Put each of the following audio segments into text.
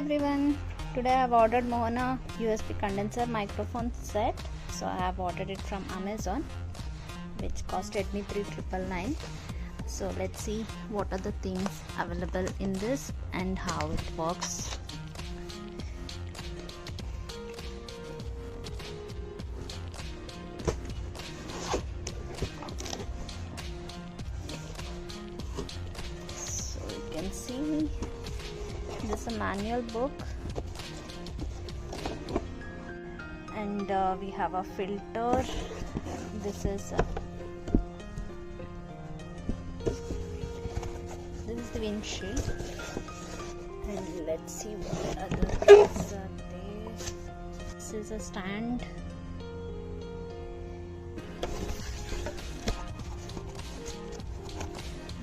everyone, today I have ordered Maono USB condenser microphone set. So I have ordered it from Amazon, which costed me 3,999. So let's see what are the things available in this and how it works. So you can see this is a manual book, and we have a filter. This is the windshield, and let's see what other things are there. This is a stand.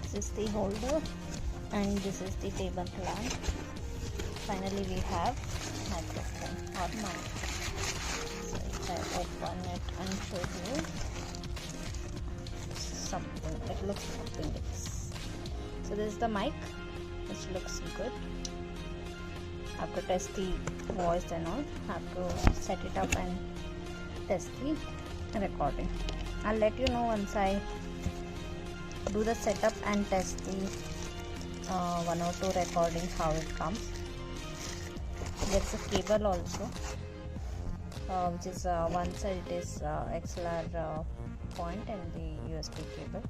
This is the holder, and this is the table lamp. Finally, we have microphone or mic. So if I open it and show you something, it looks something like this. So this is the mic, which looks good. I have to test the voice and all. I have to set it up and test the recording. I'll let you know once I do the setup and test the 1 or 2 recordings how it comes. There's a cable also, which is one side it is XLR point and the USB cable.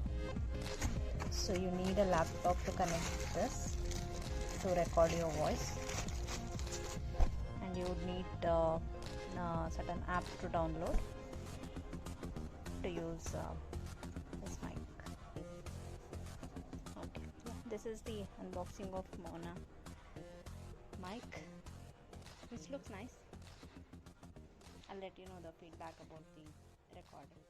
So you need a laptop to connect this to record your voice, and you would need certain app to download to use this mic. Okay, this is the unboxing of Maono mic, which looks nice. I'll let you know the feedback about the recording.